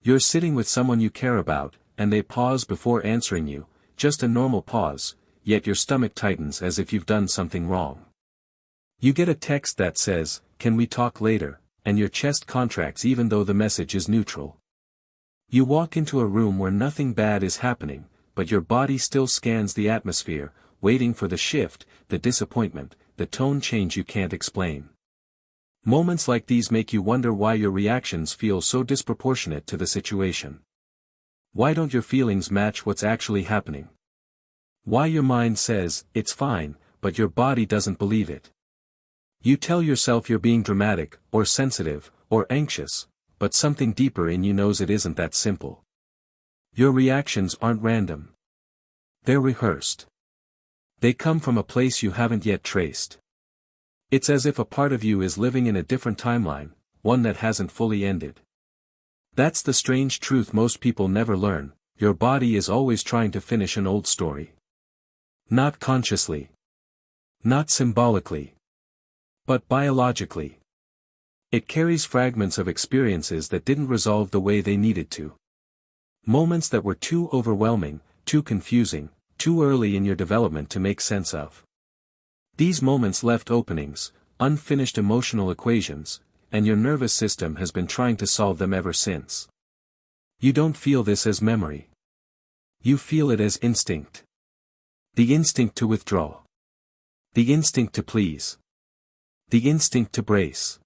You're sitting with someone you care about, and they pause before answering you, just a normal pause, yet your stomach tightens as if you've done something wrong. You get a text that says, "Can we talk later?" and your chest contracts even though the message is neutral. You walk into a room where nothing bad is happening, but your body still scans the atmosphere, waiting for the shift, the disappointment, the tone change you can't explain. Moments like these make you wonder why your reactions feel so disproportionate to the situation. Why don't your feelings match what's actually happening? Why your mind says, "It's fine," but your body doesn't believe it. You tell yourself you're being dramatic, or sensitive, or anxious, but something deeper in you knows it isn't that simple. Your reactions aren't random. They're rehearsed. They come from a place you haven't yet traced. It's as if a part of you is living in a different timeline, one that hasn't fully ended. That's the strange truth most people never learn: your body is always trying to finish an old story. Not consciously. Not symbolically. But biologically. It carries fragments of experiences that didn't resolve the way they needed to. Moments that were too overwhelming, too confusing, too early in your development to make sense of. These moments left openings, unfinished emotional equations, and your nervous system has been trying to solve them ever since. You don't feel this as memory. You feel it as instinct. The instinct to withdraw. The instinct to please. The instinct to brace.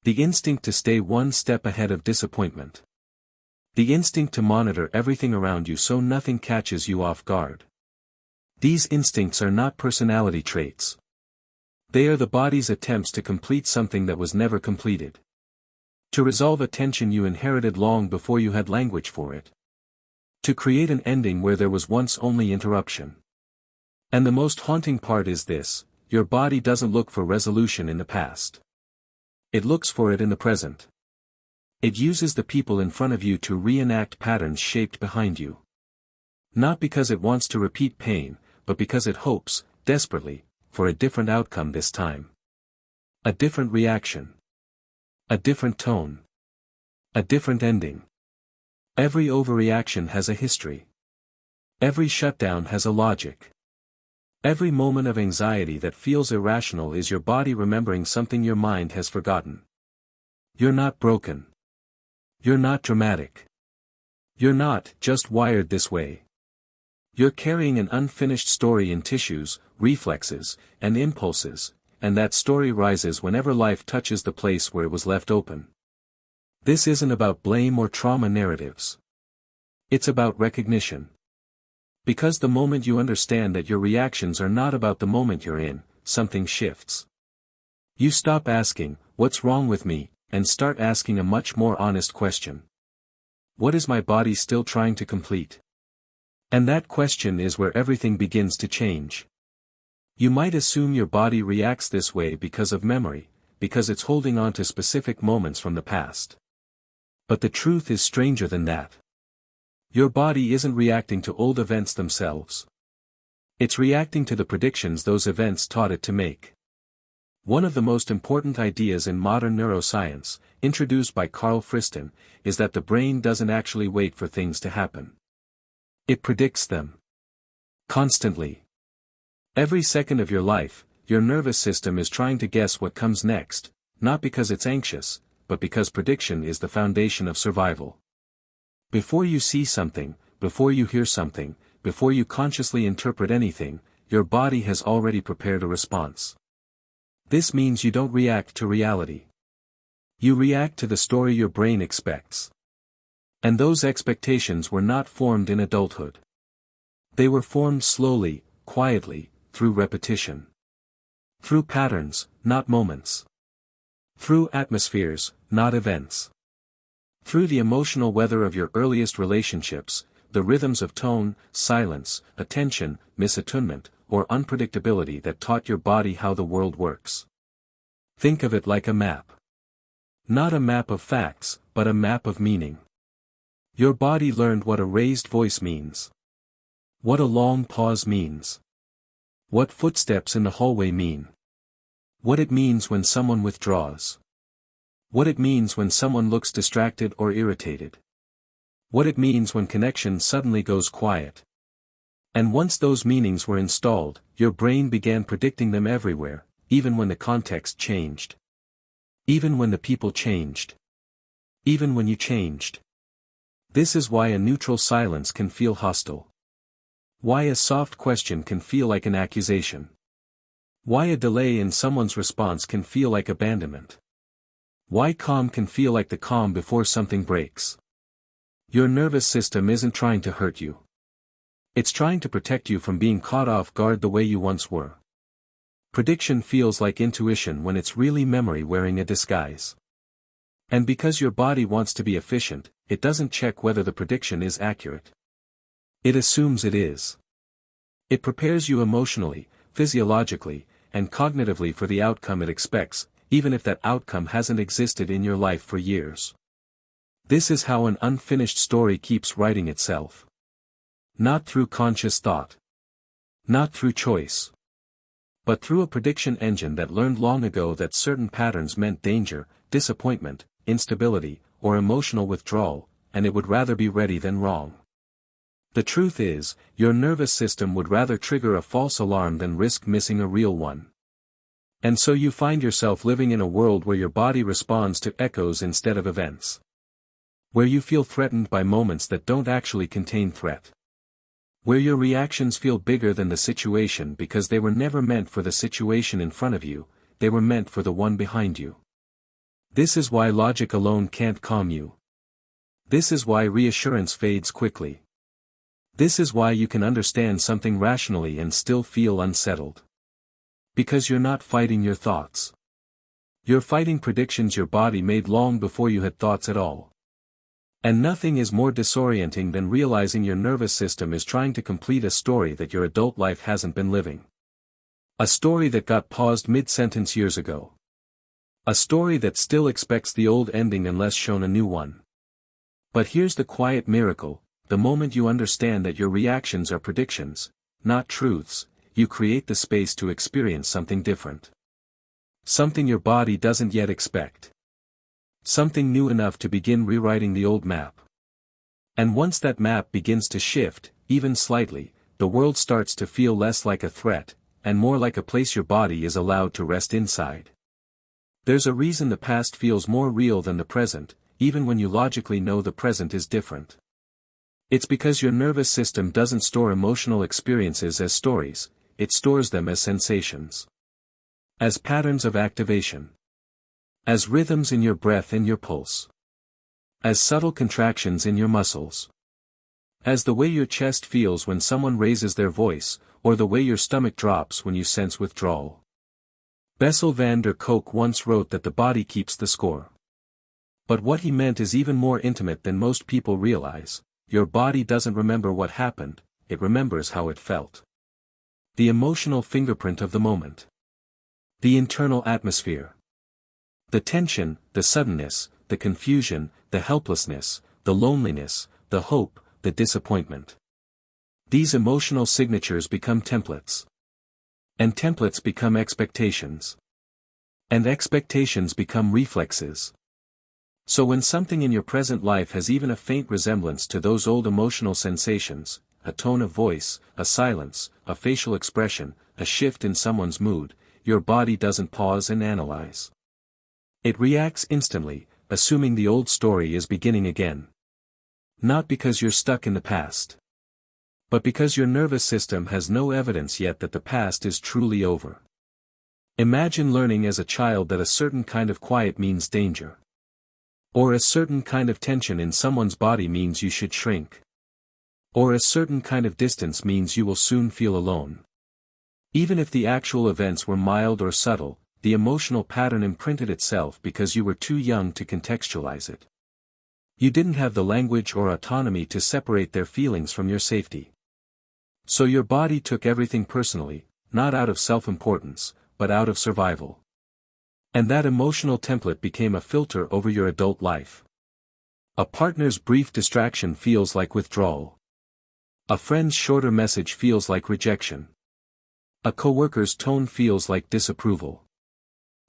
The instinct to stay one step ahead of disappointment. The instinct to monitor everything around you so nothing catches you off guard. These instincts are not personality traits. They are the body's attempts to complete something that was never completed. To resolve a tension you inherited long before you had language for it. To create an ending where there was once only interruption. And the most haunting part is this: your body doesn't look for resolution in the past. It looks for it in the present. It uses the people in front of you to reenact patterns shaped behind you. Not because it wants to repeat pain, but because it hopes, desperately, for a different outcome this time. A different reaction. A different tone. A different ending. Every overreaction has a history. Every shutdown has a logic. Every moment of anxiety that feels irrational is your body remembering something your mind has forgotten. You're not broken. You're not dramatic. You're not just wired this way. You're carrying an unfinished story in tissues, reflexes, and impulses, and that story rises whenever life touches the place where it was left open. This isn't about blame or trauma narratives. It's about recognition. Because the moment you understand that your reactions are not about the moment you're in, something shifts. You stop asking, "What's wrong with me?" and start asking a much more honest question. What is my body still trying to complete? And that question is where everything begins to change. You might assume your body reacts this way because of memory, because it's holding on to specific moments from the past. But the truth is stranger than that. Your body isn't reacting to old events themselves. It's reacting to the predictions those events taught it to make. One of the most important ideas in modern neuroscience, introduced by Carl Friston, is that the brain doesn't actually wait for things to happen. It predicts them. Constantly. Every second of your life, your nervous system is trying to guess what comes next, not because it's anxious, but because prediction is the foundation of survival. Before you see something, before you hear something, before you consciously interpret anything, your body has already prepared a response. This means you don't react to reality. You react to the story your brain expects. And those expectations were not formed in adulthood. They were formed slowly, quietly, through repetition. Through patterns, not moments. Through atmospheres, not events. Through the emotional weather of your earliest relationships, the rhythms of tone, silence, attention, misattunement, or unpredictability that taught your body how the world works. Think of it like a map. Not a map of facts, but a map of meaning. Your body learned what a raised voice means. What a long pause means. What footsteps in the hallway mean. What it means when someone withdraws. What it means when someone looks distracted or irritated. What it means when connection suddenly goes quiet. And once those meanings were installed, your brain began predicting them everywhere, even when the context changed. Even when the people changed. Even when you changed. This is why a neutral silence can feel hostile. Why a soft question can feel like an accusation. Why a delay in someone's response can feel like abandonment. Why calm can feel like the calm before something breaks. Your nervous system isn't trying to hurt you. It's trying to protect you from being caught off guard the way you once were. Prediction feels like intuition when it's really memory wearing a disguise. And because your body wants to be efficient, it doesn't check whether the prediction is accurate. It assumes it is. It prepares you emotionally, physiologically, and cognitively for the outcome it expects, even if that outcome hasn't existed in your life for years. This is how an unfinished story keeps writing itself. Not through conscious thought. Not through choice. But through a prediction engine that learned long ago that certain patterns meant danger, disappointment, instability, or emotional withdrawal, and it would rather be ready than wrong. The truth is, your nervous system would rather trigger a false alarm than risk missing a real one. And so you find yourself living in a world where your body responds to echoes instead of events. Where you feel threatened by moments that don't actually contain threat. Where your reactions feel bigger than the situation because they were never meant for the situation in front of you, they were meant for the one behind you. This is why logic alone can't calm you. This is why reassurance fades quickly. This is why you can understand something rationally and still feel unsettled. Because you're not fighting your thoughts. You're fighting predictions your body made long before you had thoughts at all. And nothing is more disorienting than realizing your nervous system is trying to complete a story that your adult life hasn't been living. A story that got paused mid-sentence years ago. A story that still expects the old ending unless shown a new one. But here's the quiet miracle, the moment you understand that your reactions are predictions, not truths, you create the space to experience something different. Something your body doesn't yet expect. Something new enough to begin rewriting the old map. And once that map begins to shift, even slightly, the world starts to feel less like a threat, and more like a place your body is allowed to rest inside. There's a reason the past feels more real than the present, even when you logically know the present is different. It's because your nervous system doesn't store emotional experiences as stories, it stores them as sensations. As patterns of activation. As rhythms in your breath and your pulse. As subtle contractions in your muscles. As the way your chest feels when someone raises their voice, or the way your stomach drops when you sense withdrawal. Bessel van der Kolk once wrote that the body keeps the score. But what he meant is even more intimate than most people realize. Your body doesn't remember what happened, it remembers how it felt. The emotional fingerprint of the moment. The internal atmosphere. The tension, the suddenness, the confusion, the helplessness, the loneliness, the hope, the disappointment. These emotional signatures become templates. And templates become expectations. And expectations become reflexes. So when something in your present life has even a faint resemblance to those old emotional sensations, a tone of voice, a silence, a facial expression, a shift in someone's mood, your body doesn't pause and analyze. It reacts instantly, assuming the old story is beginning again. Not because you're stuck in the past. But because your nervous system has no evidence yet that the past is truly over. Imagine learning as a child that a certain kind of quiet means danger. Or a certain kind of tension in someone's body means you should shrink. Or a certain kind of distance means you will soon feel alone. Even if the actual events were mild or subtle, the emotional pattern imprinted itself because you were too young to contextualize it. You didn't have the language or autonomy to separate their feelings from your safety. So your body took everything personally, not out of self-importance, but out of survival. And that emotional template became a filter over your adult life. A partner's brief distraction feels like withdrawal. A friend's shorter message feels like rejection. A coworker's tone feels like disapproval.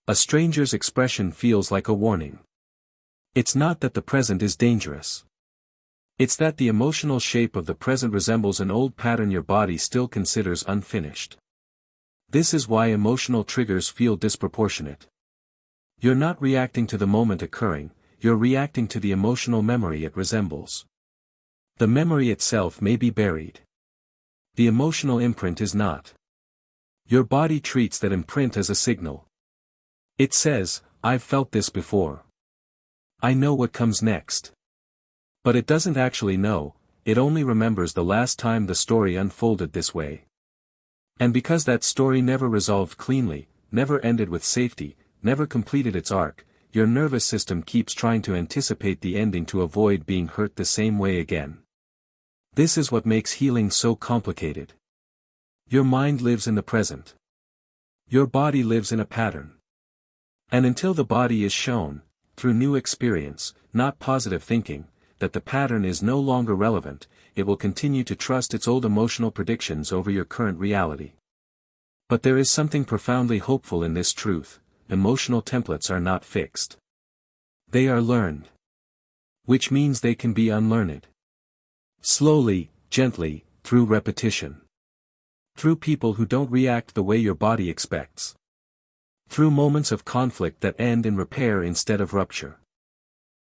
A stranger's expression feels like a warning. It's not that the present is dangerous. It's that the emotional shape of the present resembles an old pattern your body still considers unfinished. This is why emotional triggers feel disproportionate. You're not reacting to the moment occurring, you're reacting to the emotional memory it resembles. The memory itself may be buried. The emotional imprint is not. Your body treats that imprint as a signal. It says, "I've felt this before. I know what comes next." But it doesn't actually know, it only remembers the last time the story unfolded this way. And because that story never resolved cleanly, never ended with safety, never completed its arc, your nervous system keeps trying to anticipate the ending to avoid being hurt the same way again. This is what makes healing so complicated. Your mind lives in the present. Your body lives in a pattern. And until the body is shown, through new experience, not positive thinking, that the pattern is no longer relevant, it will continue to trust its old emotional predictions over your current reality. But there is something profoundly hopeful in this truth: emotional templates are not fixed. They are learned. Which means they can be unlearned. Slowly, gently, through repetition. Through people who don't react the way your body expects. Through moments of conflict that end in repair instead of rupture.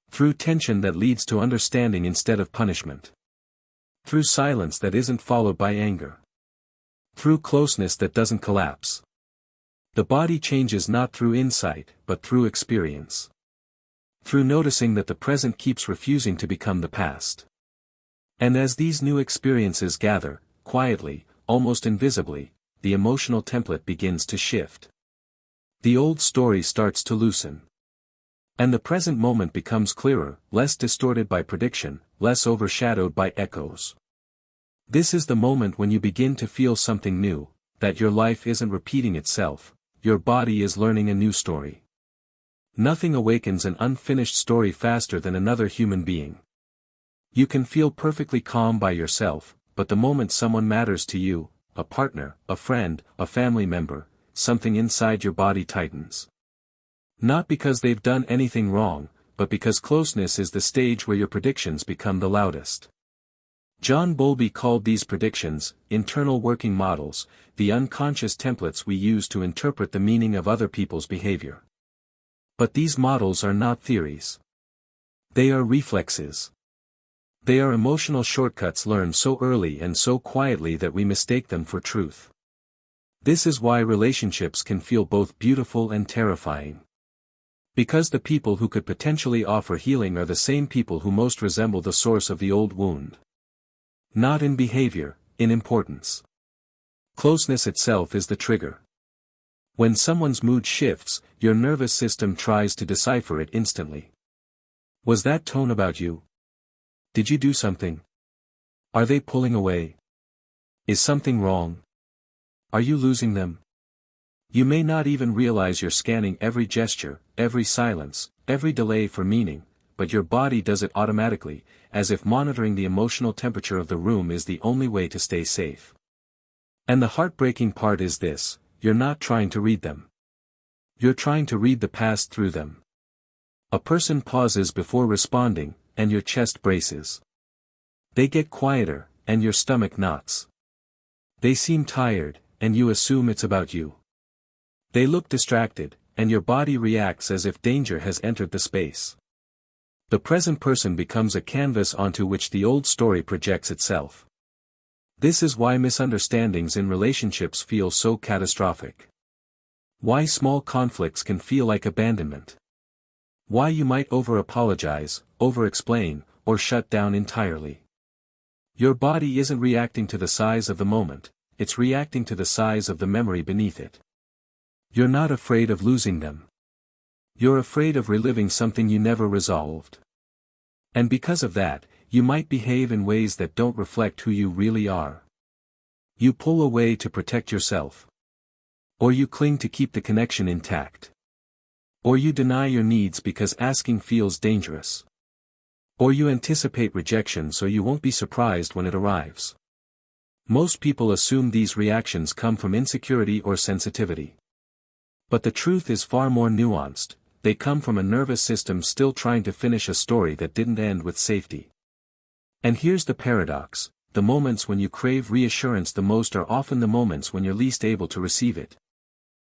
Through tension that leads to understanding instead of punishment. Through silence that isn't followed by anger. Through closeness that doesn't collapse. The body changes not through insight, but through experience. Through noticing that the present keeps refusing to become the past. And as these new experiences gather, quietly, almost invisibly, the emotional template begins to shift. The old story starts to loosen. And the present moment becomes clearer, less distorted by prediction, less overshadowed by echoes. This is the moment when you begin to feel something new, that your life isn't repeating itself, your body is learning a new story. Nothing awakens an unfinished story faster than another human being. You can feel perfectly calm by yourself, but the moment someone matters to you, a partner, a friend, a family member, something inside your body tightens. Not because they've done anything wrong, but because closeness is the stage where your predictions become the loudest. John Bowlby called these predictions, internal working models, the unconscious templates we use to interpret the meaning of other people's behavior. But these models are not theories. They are reflexes. They are emotional shortcuts learned so early and so quietly that we mistake them for truth. This is why relationships can feel both beautiful and terrifying. Because the people who could potentially offer healing are the same people who most resemble the source of the old wound. Not in behavior, in importance. Closeness itself is the trigger. When someone's mood shifts, your nervous system tries to decipher it instantly. Was that tone about you? Did you do something? Are they pulling away? Is something wrong? Are you losing them? You may not even realize you're scanning every gesture, every silence, every delay for meaning, but your body does it automatically, as if monitoring the emotional temperature of the room is the only way to stay safe. And the heartbreaking part is this: you're not trying to read them. You're trying to read the past through them. A person pauses before responding, and your chest braces. They get quieter, and your stomach knots. They seem tired, and you assume it's about you. They look distracted, and your body reacts as if danger has entered the space. The present person becomes a canvas onto which the old story projects itself. This is why misunderstandings in relationships feel so catastrophic. Why small conflicts can feel like abandonment. Why you might over-apologize, over-explain, or shut down entirely. Your body isn't reacting to the size of the moment, it's reacting to the size of the memory beneath it. You're not afraid of losing them. You're afraid of reliving something you never resolved. And because of that, you might behave in ways that don't reflect who you really are. You pull away to protect yourself. Or you cling to keep the connection intact. Or you deny your needs because asking feels dangerous. Or you anticipate rejection so you won't be surprised when it arrives. Most people assume these reactions come from insecurity or sensitivity. But the truth is far more nuanced. They come from a nervous system still trying to finish a story that didn't end with safety. And here's the paradox: the moments when you crave reassurance the most are often the moments when you're least able to receive it.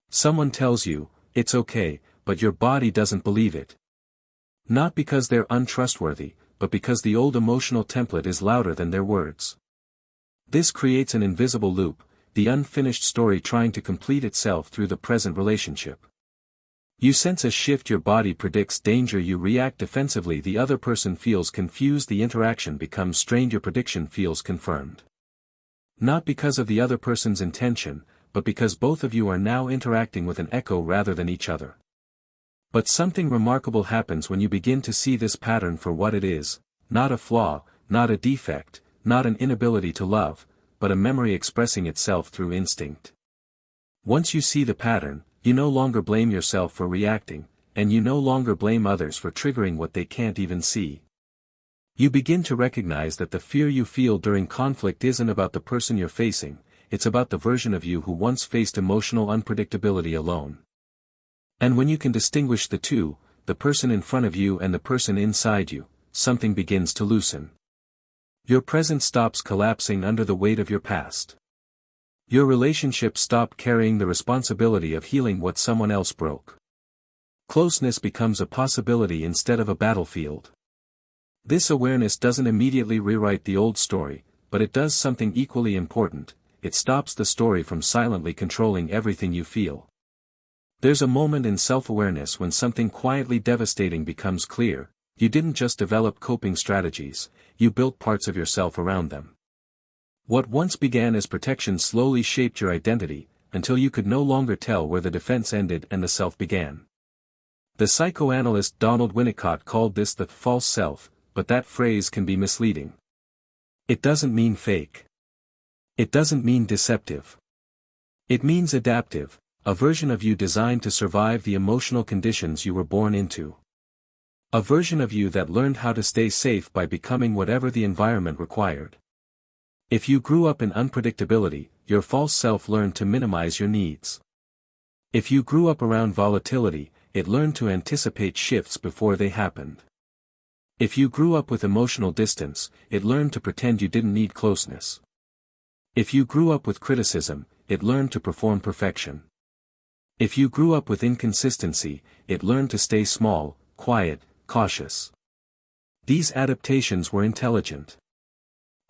Someone tells you, "It's okay," but your body doesn't believe it. Not because they're untrustworthy, but because the old emotional template is louder than their words. This creates an invisible loop, the unfinished story trying to complete itself through the present relationship. You sense a shift, your body predicts danger, you react defensively, the other person feels confused, the interaction becomes strained, your prediction feels confirmed. Not because of the other person's intention, but because both of you are now interacting with an echo rather than each other. But something remarkable happens when you begin to see this pattern for what it is: not a flaw, not a defect, not an inability to love, but a memory expressing itself through instinct. Once you see the pattern, you no longer blame yourself for reacting, and you no longer blame others for triggering what they can't even see. You begin to recognize that the fear you feel during conflict isn't about the person you're facing, it's about the version of you who once faced emotional unpredictability alone. And when you can distinguish the two, the person in front of you and the person inside you, something begins to loosen. Your present stops collapsing under the weight of your past. Your relationships stop carrying the responsibility of healing what someone else broke. Closeness becomes a possibility instead of a battlefield. This awareness doesn't immediately rewrite the old story, but it does something equally important: it stops the story from silently controlling everything you feel. There's a moment in self-awareness when something quietly devastating becomes clear: you didn't just develop coping strategies, you built parts of yourself around them. What once began as protection slowly shaped your identity, until you could no longer tell where the defense ended and the self began. The psychoanalyst Donald Winnicott called this the false self, but that phrase can be misleading. It doesn't mean fake. It doesn't mean deceptive. It means adaptive, a version of you designed to survive the emotional conditions you were born into. A version of you that learned how to stay safe by becoming whatever the environment required. If you grew up in unpredictability, your false self learned to minimize your needs. If you grew up around volatility, it learned to anticipate shifts before they happened. If you grew up with emotional distance, it learned to pretend you didn't need closeness. If you grew up with criticism, it learned to perform perfection. If you grew up with inconsistency, it learned to stay small, quiet, cautious. These adaptations were intelligent.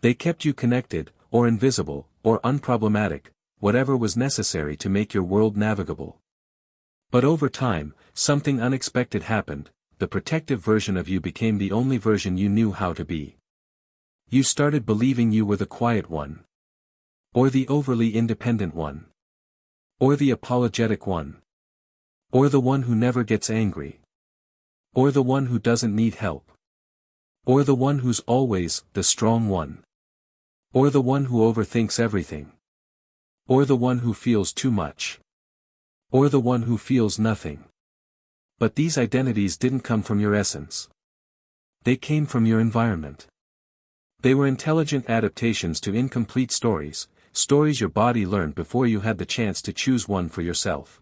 They kept you connected, or invisible, or unproblematic, whatever was necessary to make your world navigable. But over time, something unexpected happened: the protective version of you became the only version you knew how to be. You started believing you were the quiet one. Or the overly independent one. Or the apologetic one. Or the one who never gets angry. Or the one who doesn't need help. Or the one who's always the strong one. Or the one who overthinks everything. Or the one who feels too much. Or the one who feels nothing. But these identities didn't come from your essence. They came from your environment. They were intelligent adaptations to incomplete stories, stories your body learned before you had the chance to choose one for yourself.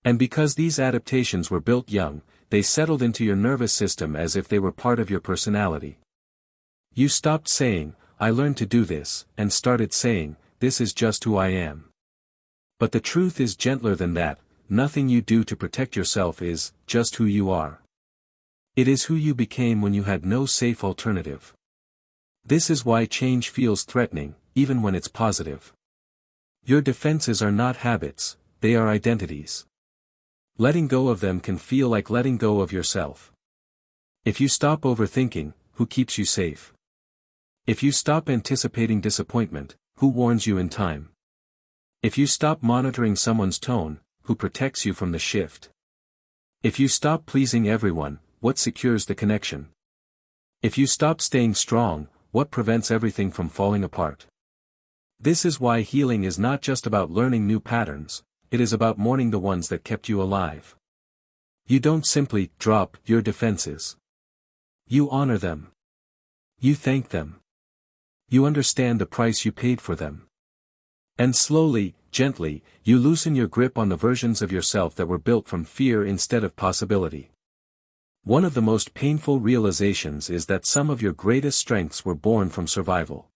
And because these adaptations were built young, they settled into your nervous system as if they were part of your personality. You stopped saying, "I learned to do this," and started saying, "This is just who I am." But the truth is gentler than that: nothing you do to protect yourself is just who you are. It is who you became when you had no safe alternative. This is why change feels threatening, even when it's positive. Your defenses are not habits, they are identities. Letting go of them can feel like letting go of yourself. If you stop overthinking, who keeps you safe? If you stop anticipating disappointment, who warns you in time? If you stop monitoring someone's tone, who protects you from the shift? If you stop pleasing everyone, what secures the connection? If you stop staying strong, what prevents everything from falling apart? This is why healing is not just about learning new patterns, it is about mourning the ones that kept you alive. You don't simply drop your defenses. You honor them. You thank them. You understand the price you paid for them. And slowly, gently, you loosen your grip on the versions of yourself that were built from fear instead of possibility. One of the most painful realizations is that some of your greatest strengths were born from survival.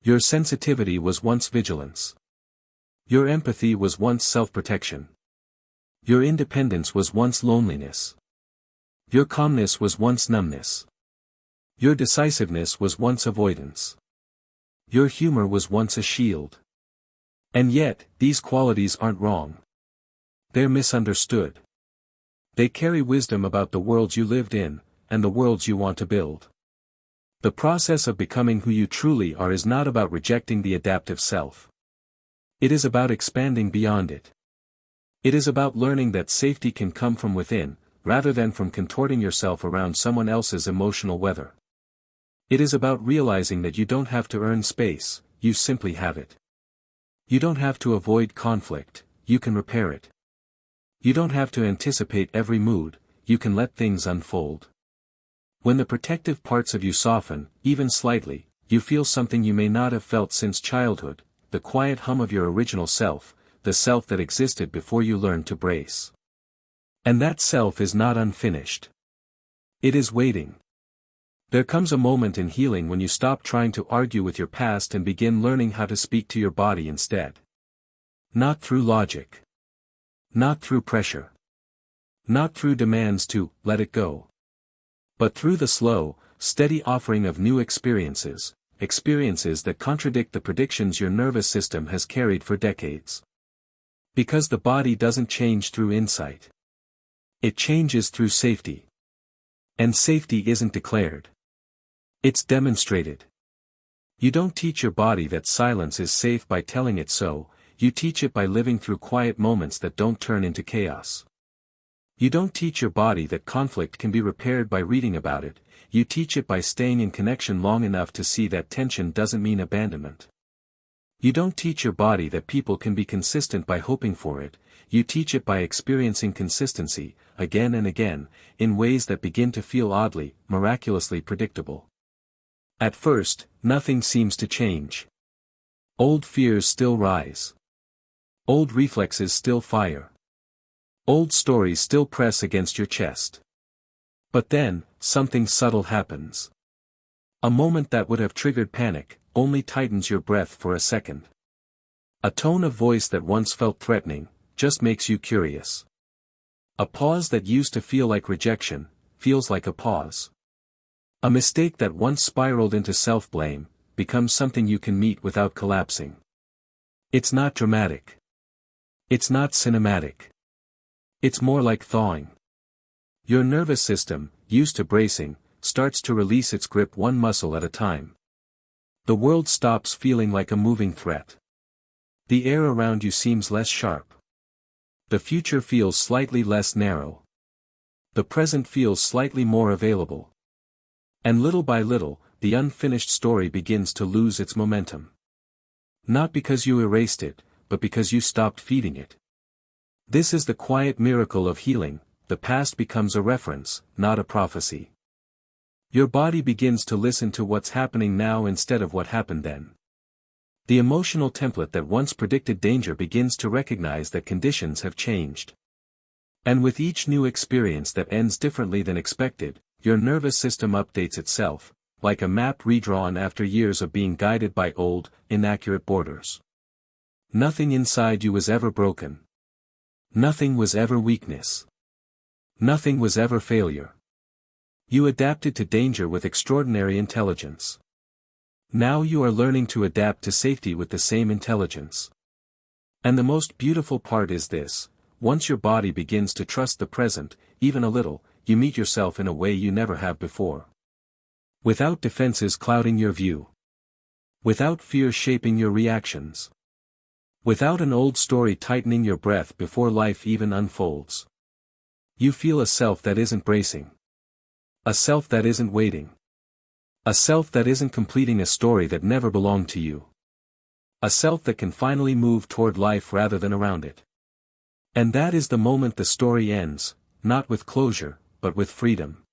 Your sensitivity was once vigilance. Your empathy was once self-protection. Your independence was once loneliness. Your calmness was once numbness. Your decisiveness was once avoidance. Your humor was once a shield. And yet, these qualities aren't wrong. They're misunderstood. They carry wisdom about the world you lived in, and the worlds you want to build. The process of becoming who you truly are is not about rejecting the adaptive self. It is about expanding beyond it. It is about learning that safety can come from within, rather than from contorting yourself around someone else's emotional weather. It is about realizing that you don't have to earn space, you simply have it. You don't have to avoid conflict, you can repair it. You don't have to anticipate every mood, you can let things unfold. When the protective parts of you soften, even slightly, you feel something you may not have felt since childhood, the quiet hum of your original self, the self that existed before you learned to brace. And that self is not unfinished. It is waiting. There comes a moment in healing when you stop trying to argue with your past and begin learning how to speak to your body instead. Not through logic. Not through pressure. Not through demands to let it go. But through the slow, steady offering of new experiences, experiences that contradict the predictions your nervous system has carried for decades. Because the body doesn't change through insight. It changes through safety. And safety isn't declared. It's demonstrated. You don't teach your body that silence is safe by telling it so, you teach it by living through quiet moments that don't turn into chaos. You don't teach your body that conflict can be repaired by reading about it, you teach it by staying in connection long enough to see that tension doesn't mean abandonment. You don't teach your body that people can be consistent by hoping for it, you teach it by experiencing consistency, again and again, in ways that begin to feel oddly, miraculously predictable. At first, nothing seems to change. Old fears still rise. Old reflexes still fire. Old stories still press against your chest. But then, something subtle happens. A moment that would have triggered panic, only tightens your breath for a second. A tone of voice that once felt threatening, just makes you curious. A pause that used to feel like rejection, feels like a pause. A mistake that once spiraled into self-blame, becomes something you can meet without collapsing. It's not dramatic. It's not cinematic. It's more like thawing. Your nervous system, used to bracing, starts to release its grip one muscle at a time. The world stops feeling like a moving threat. The air around you seems less sharp. The future feels slightly less narrow. The present feels slightly more available. And little by little, the unfinished story begins to lose its momentum. Not because you erased it, but because you stopped feeding it. This is the quiet miracle of healing, the past becomes a reference, not a prophecy. Your body begins to listen to what's happening now instead of what happened then. The emotional template that once predicted danger begins to recognize that conditions have changed. And with each new experience that ends differently than expected, your nervous system updates itself, like a map redrawn after years of being guided by old, inaccurate borders. Nothing inside you was ever broken. Nothing was ever weakness. Nothing was ever failure. You adapted to danger with extraordinary intelligence. Now you are learning to adapt to safety with the same intelligence. And the most beautiful part is this: once your body begins to trust the present, even a little, you meet yourself in a way you never have before. Without defenses clouding your view. Without fear shaping your reactions. Without an old story tightening your breath before life even unfolds. You feel a self that isn't bracing. A self that isn't waiting. A self that isn't completing a story that never belonged to you. A self that can finally move toward life rather than around it. And that is the moment the story ends, not with closure, but with freedom.